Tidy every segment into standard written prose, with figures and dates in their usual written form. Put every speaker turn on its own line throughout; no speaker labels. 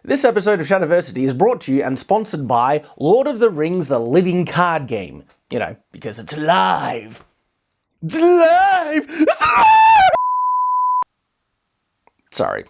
This episode of Shadowversity is brought to you and sponsored by Lord of the Rings, the living card game. You know, because it's live. It's live! It's live! Sorry.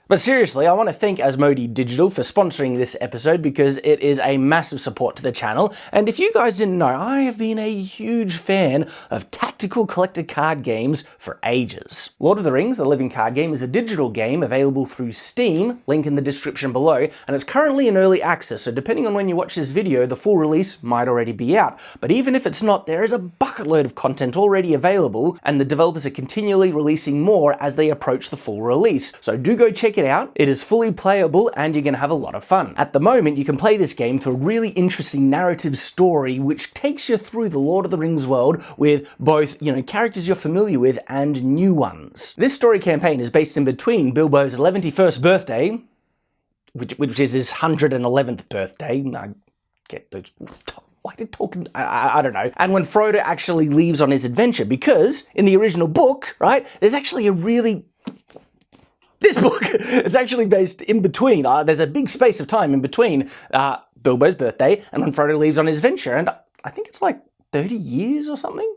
But seriously, I want to thank Asmodee Digital for sponsoring this episode because it is a massive support to the channel. And if you guys didn't know, I have been a huge fan of tactical collector card games for ages. Lord of the Rings, the living card game, is a digital game available through Steam, link in the description below, and it's currently in early access, so depending on when you watch this video, the full release might already be out. But even if it's not, there is a bucket load of content already available, and the developers are continually releasing more as they approach the full release. So do go check it out. It is fully playable and you're going to have a lot of fun. At the moment, you can play this game through a really interesting narrative story which takes you through the Lord of the Rings world with both, characters you're familiar with and new ones. This story campaign is based in between Bilbo's 11th birthday, which is his 111th birthday. I get those... I don't know. And when Frodo actually leaves on his adventure, because in the original book, right, there's actually a really... This book, it's actually based in between. There's a big space of time in between Bilbo's birthday and when Frodo leaves on his adventure. And I think it's like 30 years or something.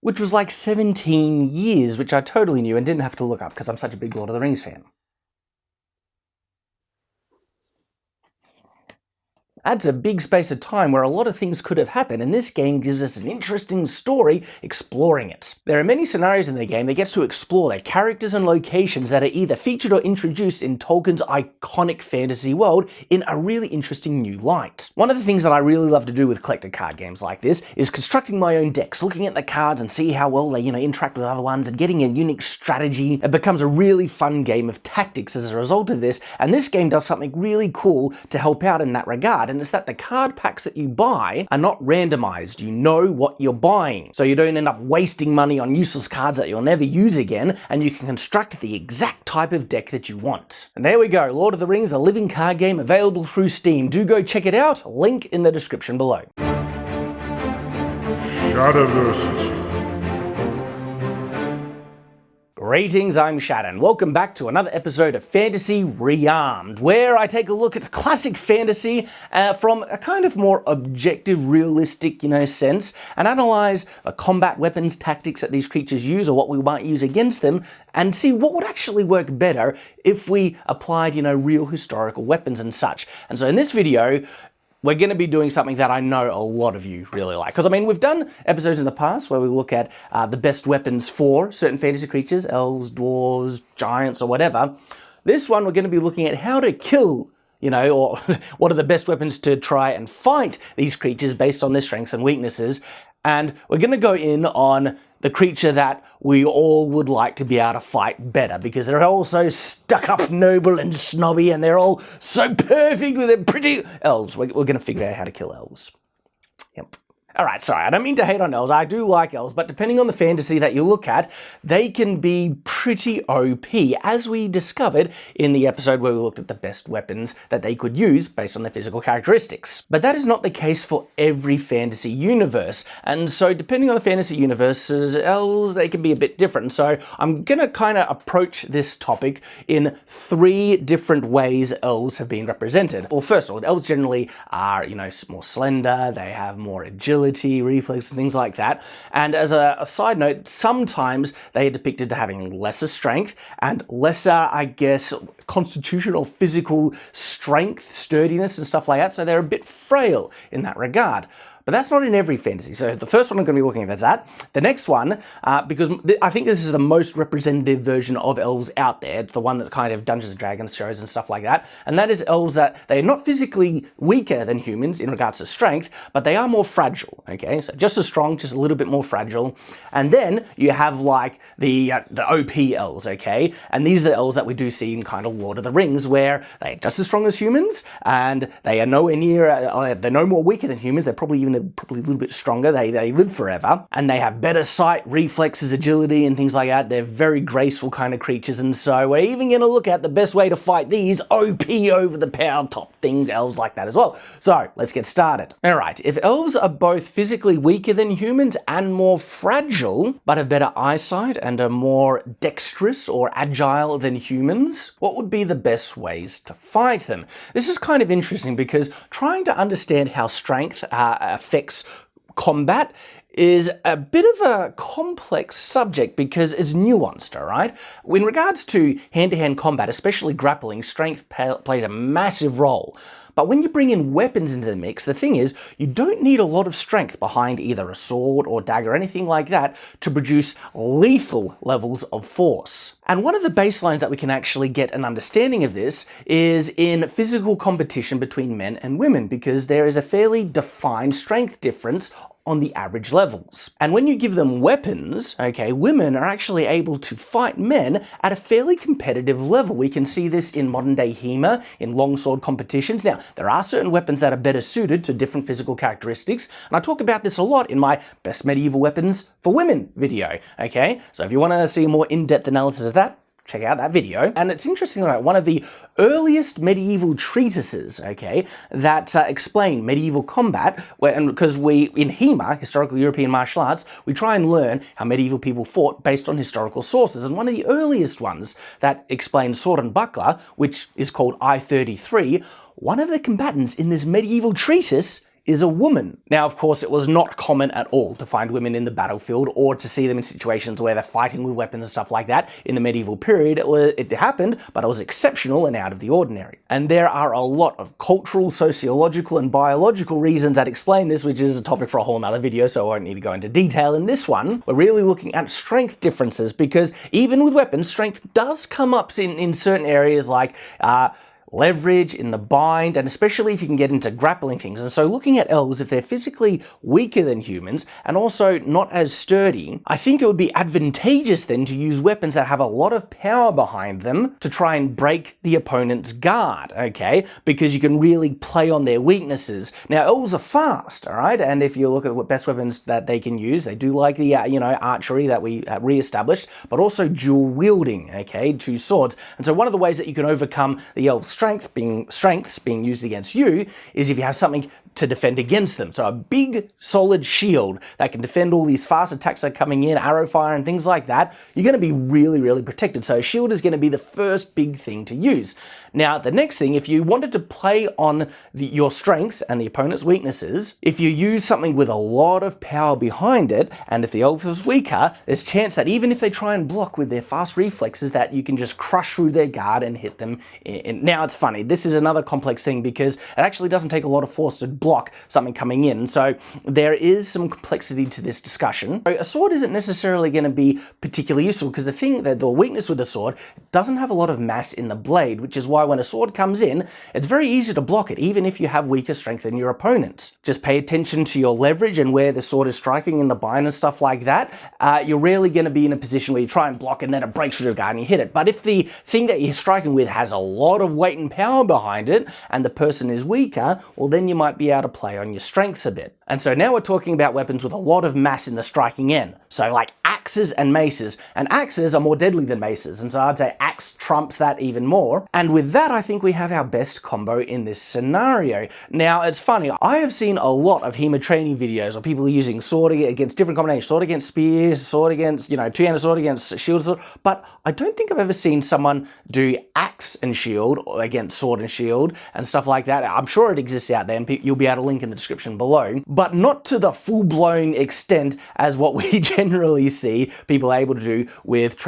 Which was like 17 years, which I totally knew and didn't have to look up because I'm such a big Lord of the Rings fan. That's a big space of time where a lot of things could have happened, and this game gives us an interesting story exploring it. There are many scenarios in the game that gets to explore the characters and locations that are either featured or introduced in Tolkien's iconic fantasy world in a really interesting new light. One of the things that I really love to do with collector card games like this is constructing my own decks, looking at the cards and see how well they, interact with other ones and getting a unique strategy. It becomes a really fun game of tactics as a result of this, and this game does something really cool to help out in that regard. And it's that the card packs that you buy are not randomized. You know what you're buying. So you don't end up wasting money on useless cards that you'll never use again, and you can construct the exact type of deck that you want. And there we go, Lord of the Rings, the living card game, available through Steam. Do go check it out, link in the description below.
Shadowversity.
Greetings, I'm Shadon. Welcome back to another episode of Fantasy Rearmed, where I take a look at classic fantasy from a kind of more objective, realistic, sense, and analyze the combat weapons, tactics that these creatures use or what we might use against them, and see what would actually work better if we applied, real historical weapons and such. And so in this video, we're going to be doing something that I know a lot of you really like. Because, we've done episodes in the past where we look at the best weapons for certain fantasy creatures, elves, dwarves, giants, or whatever. This one, we're going to be looking at how to kill, or what are the best weapons to try and fight these creatures based on their strengths and weaknesses. And we're going to go in on the creature that we all would like to be able to fight better because they're all so stuck up, noble and snobby, and they're all so perfect with their pretty elves. We're going to figure out how to kill elves. Yep. Alright, sorry, I don't mean to hate on elves. I do like elves, but depending on the fantasy that you look at, they can be pretty OP, as we discovered in the episode where we looked at the best weapons that they could use based on their physical characteristics. But that is not the case for every fantasy universe, and so depending on the fantasy universes, elves, they can be a bit different. So I'm going to kind of approach this topic in 3 different ways elves have been represented. Well, first of all, elves generally are, more slender, they have more agility, reflex, and things like that. And as a side note, sometimes they are depicted to having lesser strength and lesser, I guess, constitutional physical strength, sturdiness, and stuff like that. So they're a bit frail in that regard. But that's not in every fantasy. So the first one I'm going to be looking at is that. The next one, because I think this is the most representative version of elves out there. It's the one that kind of Dungeons & Dragons shows and stuff like that. And that is elves that they are not physically weaker than humans in regards to strength, but they are more fragile, okay? So just as strong, just a little bit more fragile. And then you have like the OP elves, okay? And these are the elves that we do see in kind of Lord of the Rings, where they're just as strong as humans, and they are nowhere near, they're no more weaker than humans. They're probably even are probably a little bit stronger. They live forever, and they have better sight, reflexes, agility, and things like that. They're very graceful kind of creatures, and so we're even going to look at the best way to fight these OP over the power top things. Elves like that as well. So let's get started. All right, if elves are both physically weaker than humans and more fragile, but have better eyesight and are more dexterous or agile than humans, what would be the best ways to fight them? This is kind of interesting because trying to understand how strength affects combat is a bit of a complex subject because it's nuanced, all right? In regards to hand-to-hand combat, especially grappling, strength plays a massive role. But when you bring in weapons into the mix, the thing is, you don't need a lot of strength behind either a sword or dagger or anything like that to produce lethal levels of force. And one of the baselines that we can actually get an understanding of this is in physical competition between men and women, because there is a fairly defined strength difference on the average levels. And when you give them weapons, okay, women are actually able to fight men at a fairly competitive level. We can see this in modern day HEMA, in longsword competitions. Now, there are certain weapons that are better suited to different physical characteristics, and I talk about this a lot in my Best Medieval Weapons for Women video, okay? So if you want to see a more in-depth analysis of that, check out that video. And it's interesting, right? One of the earliest medieval treatises, okay, that explain medieval combat, because in HEMA, Historical European Martial Arts, we try and learn how medieval people fought based on historical sources. And one of the earliest ones that explains sword and buckler, which is called I-33, one of the combatants in this medieval treatise is a woman. Now, of course, it was not common at all to find women in the battlefield or to see them in situations where they're fighting with weapons and stuff like that. In the medieval period, it happened, but it was exceptional and out of the ordinary. And there are a lot of cultural, sociological, and biological reasons that explain this, which is a topic for a whole nother video, so I won't need to go into detail. In this one, we're really looking at strength differences, because even with weapons, strength does come up in certain areas like leverage, in the bind, and especially if you can get into grappling things. And so looking at elves, if they're physically weaker than humans and also not as sturdy, I think it would be advantageous then to use weapons that have a lot of power behind them to try and break the opponent's guard, okay? Because you can really play on their weaknesses. Now, elves are fast, all right? And if you look at what best weapons that they can use, they do like the, archery that we re-established, but also dual wielding, okay? 2 swords. And so one of the ways that you can overcome the elves' strengths being used against you is if you have something to defend against them. So a big solid shield that can defend all these fast attacks that are coming in, arrow fire and things like that, you're going to be really, really protected. So a shield is going to be the first big thing to use. Now, the next thing, if you wanted to play on your strengths and the opponent's weaknesses, if you use something with a lot of power behind it, and if the elf is weaker, there's a chance that even if they try and block with their fast reflexes, that you can just crush through their guard and hit them. Now, it's funny, this is another complex thing because it actually doesn't take a lot of force to block something coming in. So there is some complexity to this discussion. A sword isn't necessarily going to be particularly useful because the weakness with the sword doesn't have a lot of mass in the blade, which is why when a sword comes in, it's very easy to block it, even if you have weaker strength than your opponent. Just pay attention to your leverage and where the sword is striking in the bind and stuff like that. You're rarely going to be in a position where you try and block and then it breaks through the guard and you hit it. But if the thing that you're striking with has a lot of weight and power behind it and the person is weaker, well, then you might be able to play on your strengths a bit. And so now we're talking about weapons with a lot of mass in the striking end. So like axes and maces. And axes are more deadly than maces. And so I'd say axe trumps that even more. And with that, I think we have our best combo in this scenario. Now, it's funny. I have seen a lot of HEMA training videos of people using sword against different combinations. Sword against spears, sword against, two-handed sword against shield sword. But I don't think I've ever seen someone do axe and shield against sword and shield and stuff like that. I'm sure it exists out there and you'll be able to link in the description below. But not to the full-blown extent as what we generally see people able to do with,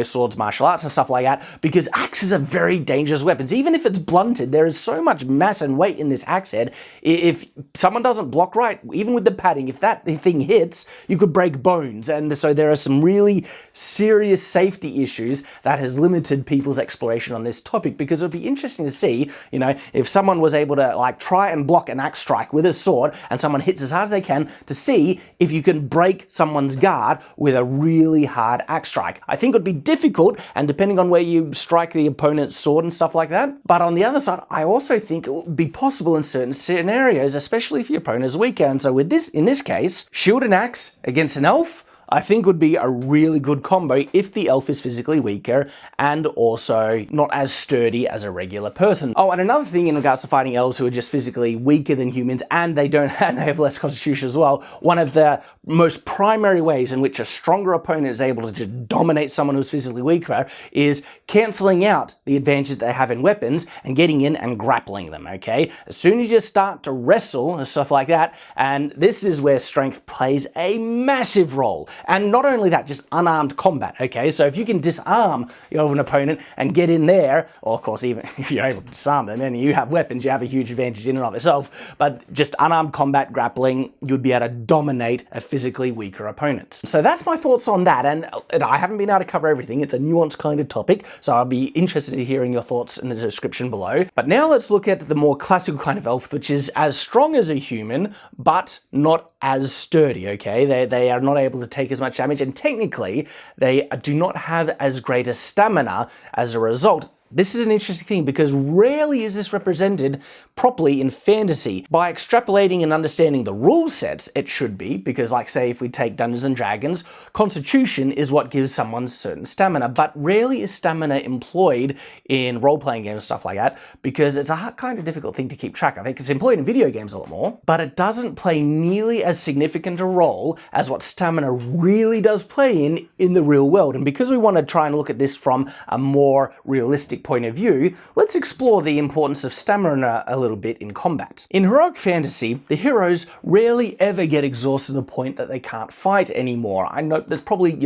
swords, martial arts and stuff like that, because axes are very dangerous weapons. Even if it's blunted, there is so much mass and weight in this axe head. If someone doesn't block right, even with the padding, if that thing hits, you could break bones. And so there are some really serious safety issues that has limited people's exploration on this topic, because it would be interesting to see, if someone was able to try and block an axe strike with a sword, and someone hits as hard as they can to see if you can break someone's guard with a really hard axe strike. I think it would be difficult, and depending on where you strike the opponent's sword and stuff like that. But on the other side, I also think it would be possible in certain scenarios, especially if your opponent is weaker. And so with this, in this case, shield and axe against an elf, I think would be a really good combo if the elf is physically weaker and also not as sturdy as a regular person. Oh, and another thing in regards to fighting elves who are just physically weaker than humans and they have less constitution as well, one of the most primary ways in which a stronger opponent is able to just dominate someone who's physically weaker is cancelling out the advantage they have in weapons and getting in and grappling them, okay? As soon as you start to wrestle and stuff like that, and this is where strength plays a massive role. And not only that, just unarmed combat, okay? So if you can disarm your elven opponent and get in there, or of course, even if you're able to disarm them and you have weapons, you have a huge advantage in and of itself, but just unarmed combat grappling, you'd be able to dominate a physically weaker opponent. So that's my thoughts on that, and I haven't been able to cover everything. It's a nuanced kind of topic, so I'll be interested in hearing your thoughts in the description below. But now let's look at the more classical kind of elf, which is as strong as a human, but not as sturdy, okay? They are not able to take as much damage, and technically they do not have as great a stamina as a result. This is an interesting thing because rarely is this represented properly in fantasy. By extrapolating and understanding the rule sets, it should be, because like say if we take Dungeons and Dragons, constitution is what gives someone certain stamina, but rarely is stamina employed in role-playing games and stuff like that, because it's a kind of difficult thing to keep track of. It's employed in video games a lot more, but it doesn't play nearly as significant a role as what stamina really does play in the real world. And because we want to try and look at this from a more realistic point of view, let's explore the importance of stamina a little bit in combat. In heroic fantasy, the heroes rarely ever get exhausted to the point that they can't fight anymore. I know there's probably,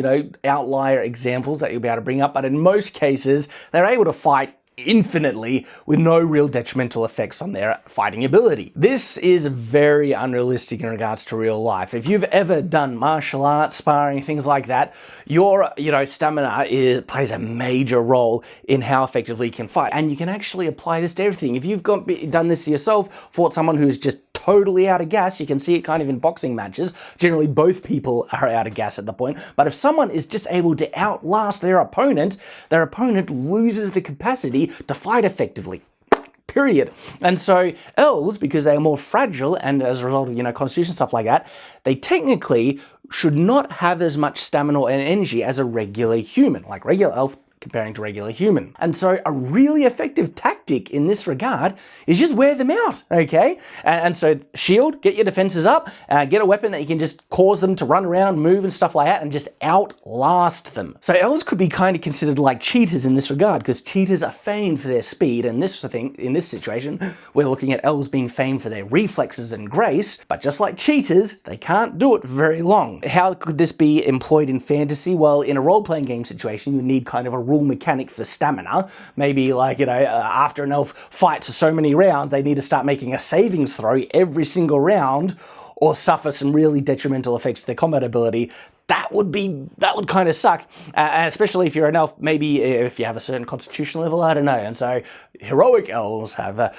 outlier examples that you'll be able to bring up, but in most cases, they're able to fight infinitely with no real detrimental effects on their fighting ability. This is very unrealistic in regards to real life. If you've ever done martial arts, sparring, things like that, your stamina plays a major role in how effectively you can fight. And you can actually apply this to everything. If you've done this yourself, fought someone who's just totally out of gas, you can see it kind of in boxing matches. Generally, both people are out of gas at the point. But if someone is just able to outlast their opponent loses the capacity to fight effectively. Period. And so elves, because they are more fragile and as a result of, constitution, stuff like that, they technically should not have as much stamina and energy as a regular human, like regular elf comparing to regular human. And so a really effective tactic in this regard is just wear them out, okay? And so shield, get your defenses up, get a weapon that you can just cause them to run around, move and stuff like that, and just outlast them. So elves could be kind of considered like cheaters in this regard, because cheaters are famed for their speed, and in this situation, we're looking at elves being famed for their reflexes and grace, but just like cheaters, they can't do it very long. How could this be employed in fantasy? Well, in a role-playing game situation, you need kind of a rule mechanic for stamina. Maybe like, after an elf fights so many rounds, they need to start making a savings throw every single round or suffer some really detrimental effects to their combat ability. That would kind of suck, especially if you're an elf, maybe if you have a certain constitution level, I don't know. And so heroic elves have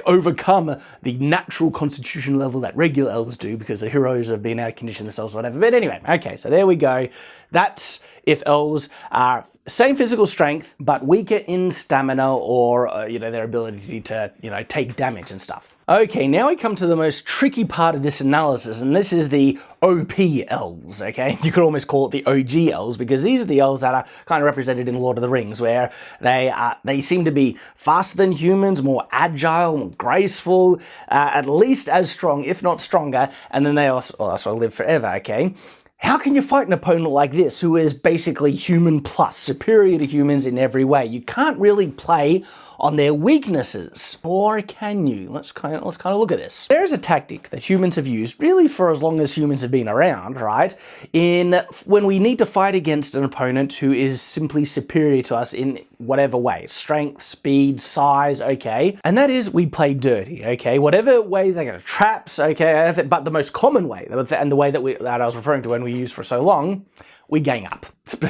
overcome the natural constitution level that regular elves do because the heroes have been able to condition themselves or whatever. But anyway, okay, so there we go. That's if elves are same physical strength, but weaker in stamina or, their ability to, take damage and stuff. Okay, now we come to the most tricky part of this analysis, and this is the OP elves, okay? You could almost call it the OG elves, because these are the elves that are kind of represented in Lord of the Rings, where they seem to be faster than humans, more agile, more graceful, at least as strong, if not stronger, and then they also live forever, okay? How can you fight an opponent like this who is basically human plus, superior to humans in every way? You can't really play on their weaknesses, or can you? Let's kind of look at this. There is a tactic that humans have used really for as long as humans have been around, right? When we need to fight against an opponent who is simply superior to us in whatever way, strength, speed, size, okay? And that is we play dirty, okay? Whatever ways they go, traps, okay? But the most common way, and the way that I was referring to when we use for so long, we gang up.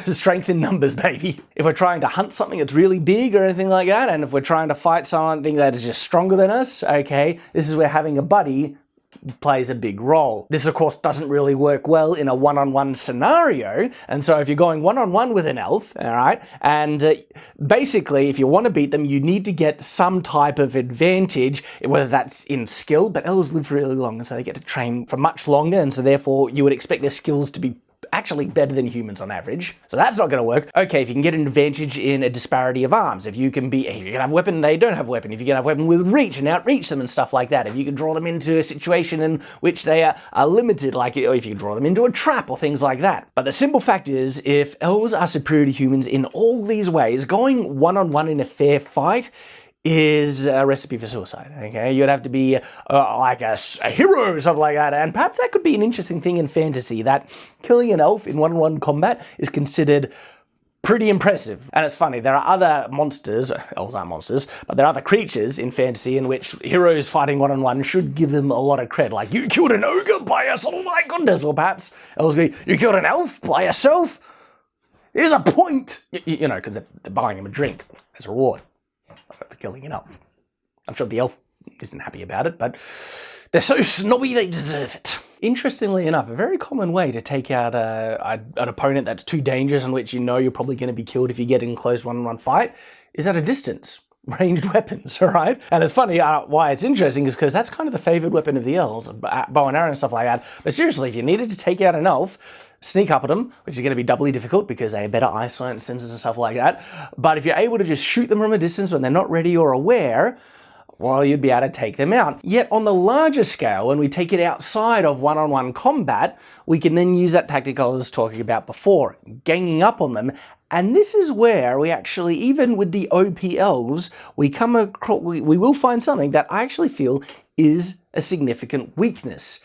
Strength in numbers, baby. If we're trying to hunt something that's really big or anything like that, and if we're trying to fight something that is just stronger than us, okay, this is where having a buddy plays a big role. This, of course, doesn't really work well in a one-on-one scenario, and so if you're going one-on-one with an elf, all right, and basically, if you want to beat them, you need to get some type of advantage, whether that's in skill, but elves live really long, and so they get to train for much longer, and so therefore you would expect their skills to be actually better than humans on average. So that's not going to work. Okay, if you can get an advantage in a disparity of arms, if you can have a weapon, they don't have a weapon, if you can have a weapon with reach and outreach them and stuff like that, if you can draw them into a situation in which they are limited, like if you can draw them into a trap or things like that. But the simple fact is, if elves are superior to humans in all these ways, going one-on-one in a fair fight is a recipe for suicide, okay? You'd have to be like a hero or something like that, and perhaps that could be an interesting thing in fantasy, that killing an elf in one-on-one combat is considered pretty impressive. And it's funny, there are other monsters, elves aren't monsters, but there are other creatures in fantasy in which heroes fighting one-on-one should give them a lot of credit, like, you killed an ogre by yourself, oh my goodness, or perhaps elves go, you killed an elf by yourself, here's a point, you know, because they're buying him a drink as a reward for killing an elf. I'm sure the elf isn't happy about it, but they're so snobby they deserve it. Interestingly enough, a very common way to take out an opponent that's too dangerous and which you know you're probably going to be killed if you get in close one-on-one fight is at a distance. Ranged weapons, all right? And it's funny, why it's interesting is because that's kind of the favored weapon of the elves, bow and arrow and stuff like that. But seriously, if you needed to take out an elf, sneak up at them, which is going to be doubly difficult because they have better eyesight and senses and stuff like that. But if you're able to just shoot them from a distance when they're not ready or aware, well, you'd be able to take them out. Yet on the larger scale, when we take it outside of one-on-one combat, we can then use that tactic I was talking about before, ganging up on them. And this is where we actually, even with the OP elves, we will find something that I actually feel is a significant weakness.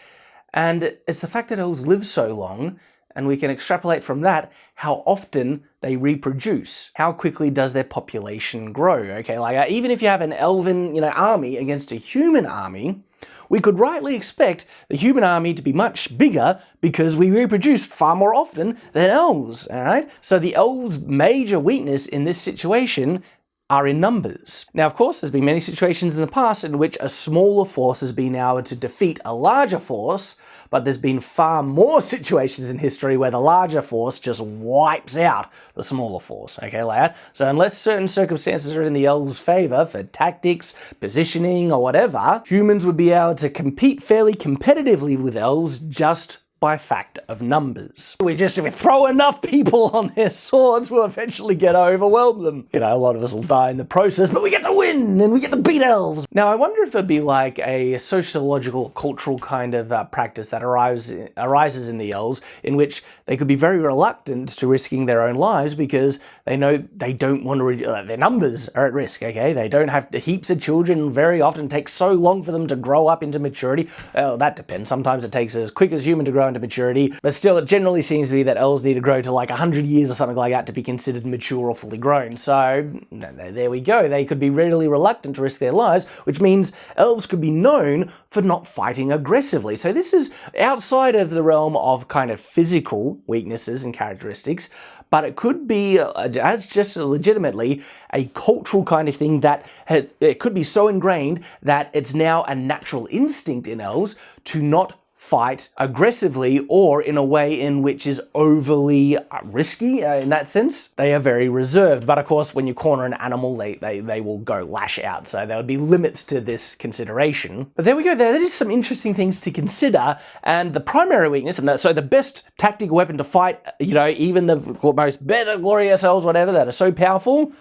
And it's the fact that elves live so long, and we can extrapolate from that how often they reproduce. How quickly does their population grow? Okay, like even if you have an elven, army against a human army, we could rightly expect the human army to be much bigger because we reproduce far more often than elves, all right? So the elves' major weakness in this situation are in numbers. Now, of course, there's been many situations in the past in which a smaller force has been able to defeat a larger force, but there's been far more situations in history where the larger force just wipes out the smaller force, okay, like that? So unless certain circumstances are in the elves' favor for tactics, positioning, or whatever, humans would be able to compete fairly competitively with elves just by fact of numbers. If we throw enough people on their swords, we'll eventually get to overwhelm them. A lot of us will die in the process, but we get to win and we get to beat elves. Now, I wonder if there'd be like a sociological, cultural kind of practice that arises in the elves in which they could be very reluctant to risking their own lives because they know they don't want to, their numbers are at risk, okay? They don't have heaps of children, very often it takes so long for them to grow up into maturity. Well, that depends. Sometimes it takes as quick as human to grow into maturity, but still it generally seems to be that elves need to grow to like 100 years or something like that to be considered mature or fully grown. So there we go. They could be really reluctant to risk their lives, which means elves could be known for not fighting aggressively. So this is outside of the realm of kind of physical weaknesses and characteristics, but it could be as just legitimately a cultural kind of thing that it could be so ingrained that it's now a natural instinct in elves to not fight aggressively or in a way in which is overly risky in that sense. They are very reserved, but of course when you corner an animal they will go lash out, so there would be limits to this consideration. But there we go, there is some interesting things to consider, and the primary weakness, and so the best tactical weapon to fight, even the most better glorious elves, whatever, that are so powerful,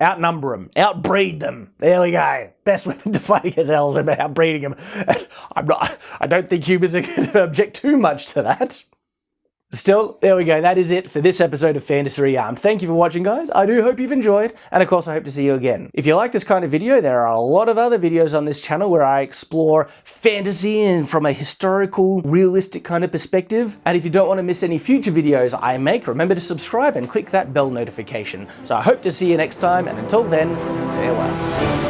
outnumber them, outbreed them. There we go. Best weapon to fight against elves, outbreeding them. I don't think humans are going to object too much to that. Still, there we go. That is it for this episode of Fantasy Rearmed. Thank you for watching, guys. I do hope you've enjoyed, and of course, I hope to see you again. If you like this kind of video, there are a lot of other videos on this channel where I explore fantasy and from a historical, realistic kind of perspective. And if you don't want to miss any future videos I make, remember to subscribe and click that bell notification. So I hope to see you next time, and until then, farewell.